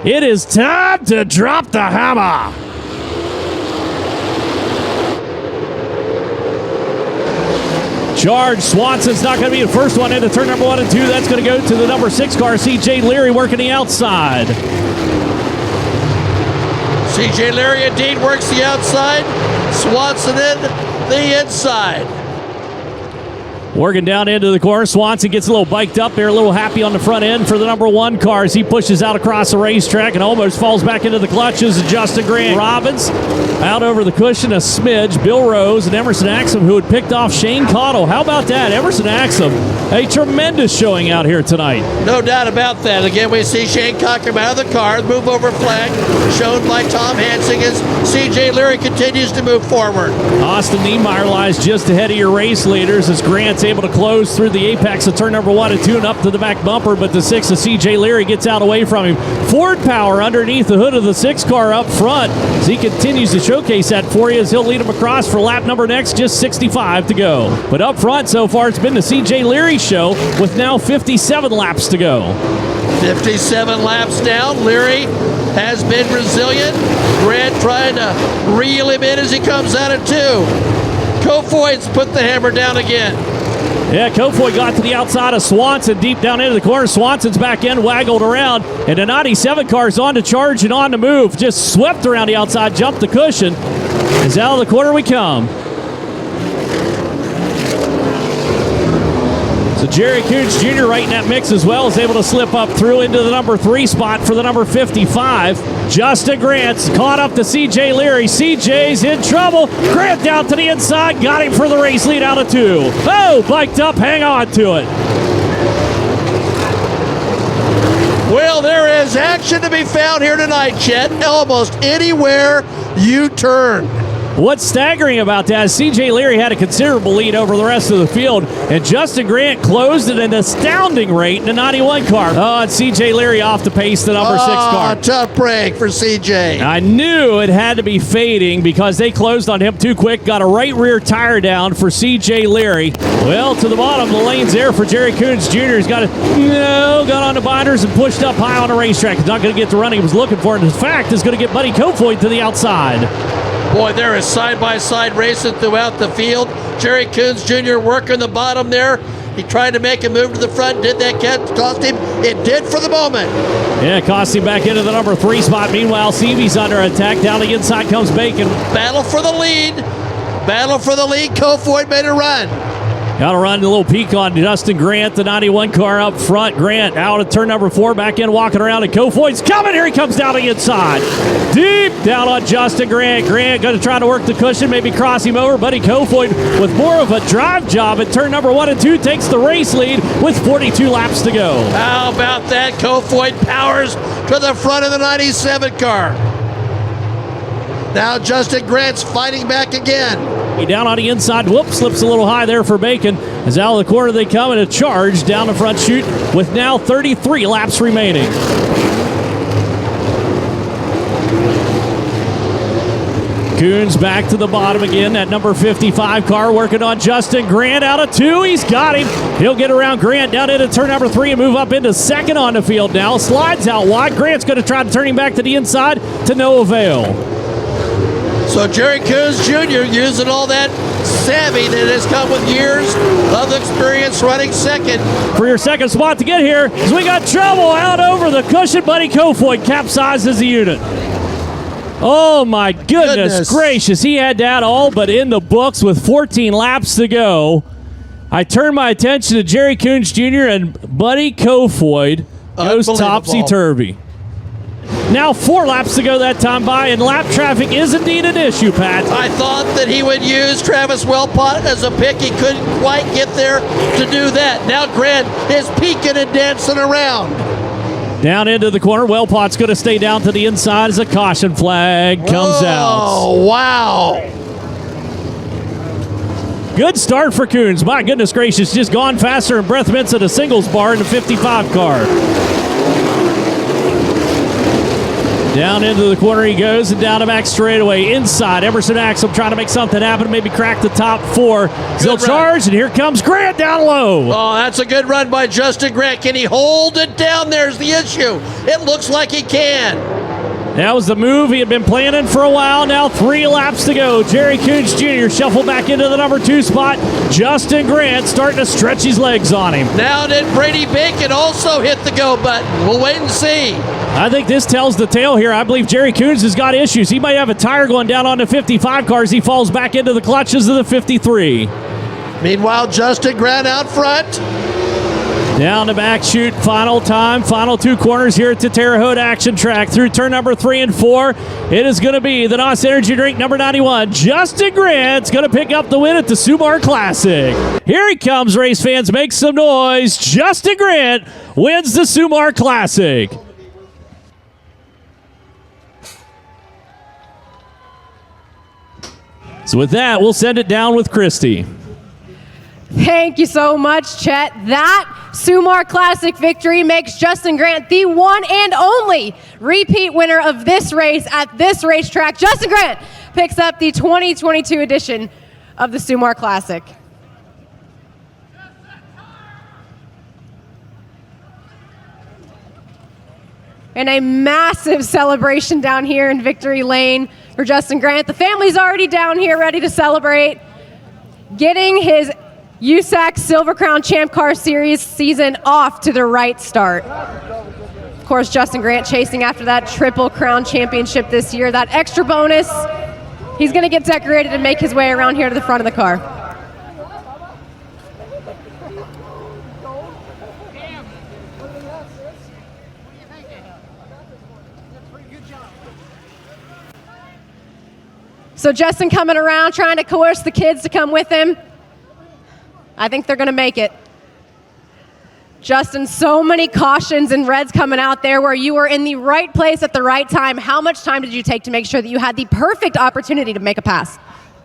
It is time to drop the hammer. Charge. Swanson's not going to be the first one into turn number 1 and 2. That's going to go to the number 6 car, C.J. Leary, working the outside. C.J. Leary indeed works the outside. Swanson in the inside. Working down into the corner. Swanson gets a little biked up there, a little happy on the front end for the number 1 car as he pushes out across the racetrack and almost falls back into the clutches of Justin Grant. Robbins out over the cushion, a smidge. Bill Rose and Emerson Axum, who had picked off Shane Cottle. How about that? Emerson Axum, a tremendous showing out here tonight. No doubt about that. Again, we see Shane Cochran out of the car. Move over flag shown by Tom Hansing as C.J. Leary continues to move forward. Austin Niemeyer lies just ahead of your race leaders as Grant's able to close through the apex of turn number 1 and 2 and up to the back bumper, but the 6 of C.J. Leary gets out away from him. Ford power underneath the hood of the 6 car up front as he continues to showcase that for you as he'll lead him across for lap number next, just 65 to go. But up front so far it's been the C.J. Leary show with now 57 laps to go. 57 laps down. Leary has been resilient. Grant trying to reel him in as he comes out of 2. Kofoid's put the hammer down again. Yeah, Kofoid got to the outside of Swanson, deep down into the corner. Swanson's back end, waggled around, and the 97 car's on to charge and on to move. Just swept around the outside, jumped the cushion. As out of the corner we come. So Jerry Cooch Jr. right in that mix as well is able to slip up through into the number 3 spot for the number 55. Justin Grant's caught up to C.J. Leary. C.J.'s in trouble. Grant down to the inside. Got him for the race lead out of 2. Oh, biked up. Hang on to it. Well, there is action to be found here tonight, Chet. Almost anywhere you turn. What's staggering about that is C.J. Leary had a considerable lead over the rest of the field, and Justin Grant closed at an astounding rate in the 91 car. Oh, and C.J. Leary off the pace, the number 6 car. Tough break for C.J. I knew it had to be fading because they closed on him too quick. Got a right rear tire down for C.J. Leary. Well, to the bottom, the lane's there for Jerry Coons Jr. He's got on the binders and pushed up high on the racetrack. He's not going to get the run he was looking for, and in fact, is going to get Buddy Kofoid to the outside. Boy, there is side-by-side racing throughout the field. Jerry Coons Jr. working the bottom there. He tried to make a move to the front. Did that cost him? It did for the moment. Yeah, cost him back into the number 3 spot. Meanwhile, Seavey's under attack. Down the inside comes Bacon. Battle for the lead. Battle for the lead. Kofoid made a run. Got to run a little peek on Justin Grant, the 91 car up front. Grant out of turn number 4, back in, walking around, and Kofoid's coming. Here he comes down the inside. Deep down on Justin Grant. Grant going to try to work the cushion, maybe cross him over. Buddy Kofoid with more of a drive job at turn number 1 and 2 takes the race lead with 42 laps to go. How about that? Kofoid powers to the front of the 97 car. Now Justin Grant's fighting back again. Down on the inside, whoops, slips a little high there for Bacon. As out of the corner they come in a charge down the front chute with now 33 laps remaining. Coons back to the bottom again. That number 55 car working on Justin Grant out of 2. He's got him. He'll get around Grant down into turn number 3 and move up into 2nd on the field now. Slides out wide. Grant's going to try to turn him back to the inside to no avail. So Jerry Coons Jr. using all that savvy that has come with years of experience running 2nd. For your 2nd spot to get here, as we got trouble out over the cushion. Buddy Kofoid capsizes the unit. Oh my goodness gracious. He had that all but in the books with 14 laps to go. I turn my attention to Jerry Coons Jr. and Buddy Kofoid goes topsy-turvy. Now 4 laps to go that time by, and lap traffic is indeed an issue, Pat. I thought that he would use Travis Wellpot as a pick. He couldn't quite get there to do that. Now Grant is peeking and dancing around. Down into the corner. Wellpot's going to stay down to the inside as a caution flag comes out. Oh, wow. Good start for Coons. My goodness gracious, just gone faster and breath mints at a singles bar in the 55 car. Down into the corner he goes, and down to back straightaway. Inside, Emerson Axel trying to make something happen, maybe crack the top 4. He'll charge, and here comes Grant down low. Oh, that's a good run by Justin Grant. Can he hold it down? There's the issue. It looks like he can. That was the move he had been planning for a while. Now 3 laps to go. Jerry Coons Jr. shuffled back into the number 2 spot. Justin Grant starting to stretch his legs on him. Now did Brady Bacon also hit the go button? We'll wait and see. I think this tells the tale here. I believe Jerry Coons has got issues. He might have a tire going down on the 55 cars. He falls back into the clutches of the 53. Meanwhile, Justin Grant out front. Down the back chute, final time, final 2 corners here at the Terre Haute Action Track. Through turn number 3 and 4, it is going to be the NOS Energy Drink number 91. Justin Grant's going to pick up the win at the Sumar Classic. Here he comes, race fans. Make some noise. Justin Grant wins the Sumar Classic. So with that, we'll send it down with Christy. Thank you so much, Chet. That Sumar Classic victory makes Justin Grant the one and only repeat winner of this race at this racetrack. Justin Grant picks up the 2022 edition of the Sumar Classic. And a massive celebration down here in Victory Lane for Justin Grant. The family's already down here ready to celebrate, getting his USAC Silver Crown Champ Car Series season off to the right start. Of course, Justin Grant chasing after that Triple Crown Championship this year. That extra bonus, he's going to get decorated and make his way around here to the front of the car. So Justin coming around trying to coerce the kids to come with him. I think they're going to make it. Justin, so many cautions and reds coming out there where you were in the right place at the right time. How much time did you take to make sure that you had the perfect opportunity to make a pass?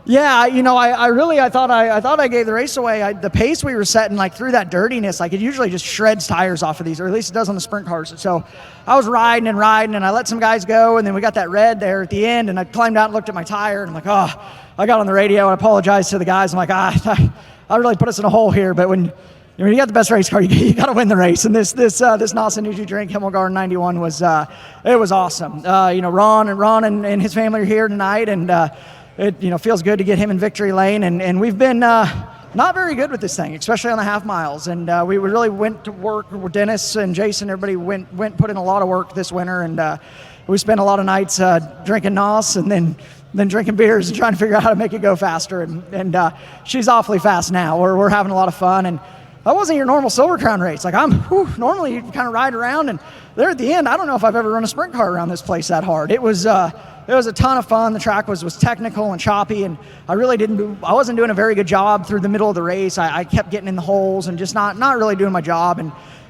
Yeah, you know, I thought I gave the race away. The pace we were setting, like through that dirtiness, like it usually just shreds tires off of these, or at least it does on the sprint cars. So I was riding, and I let some guys go, and then we got that red there at the end, and I climbed out and looked at my tire, and I'm like, oh, I got on the radio and I apologized to the guys. I'm like, I really put us in a hole here, but when you got the best race car, you got to win the race. And this NOS Energy Drink Himmelgarden 91 was it was awesome. Ron and his family are here tonight, and it feels good to get him in victory lane. And we've been not very good with this thing, especially on the half miles. And we really went to work. Dennis and Jason, everybody went put in a lot of work this winter, and we spent a lot of nights drinking NOS and then drinking beers and trying to figure out how to make it go faster. And she's awfully fast now. We're having a lot of fun. And that wasn't your normal Silver Crown race. Like normally you kind of ride around, and there at the end, I don't know if I've ever run a sprint car around this place that hard. It was a ton of fun. The track was technical and choppy, and I wasn't doing a very good job through the middle of the race. I kept getting in the holes and just not really doing my job.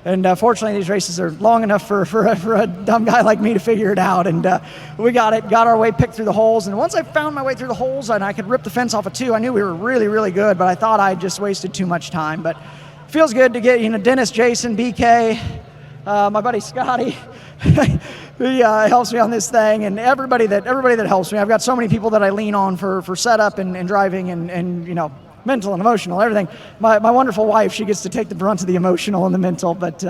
And fortunately, these races are long enough for a dumb guy like me to figure it out. And we got our way picked through the holes. And once I found my way through the holes and I could rip the fence off of 2, I knew we were really, really good, but I thought I just wasted too much time. But it feels good to get, Dennis, Jason, BK, my buddy Scotty, he helps me on this thing, and everybody that helps me. I've got so many people that I lean on for setup and driving and mental and emotional, everything. My wonderful wife, she gets to take the brunt of the emotional and the mental, but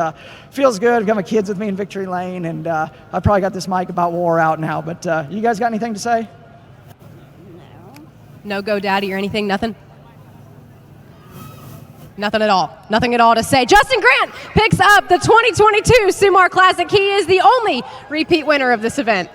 feels good. I've got my kids with me in victory lane, and I probably got this mic about wore out now, but you guys got anything to say? No go daddy or anything? Nothing? Nothing at all. Nothing at all to say. Justin Grant picks up the 2022 Sumar Classic. He is the only repeat winner of this event.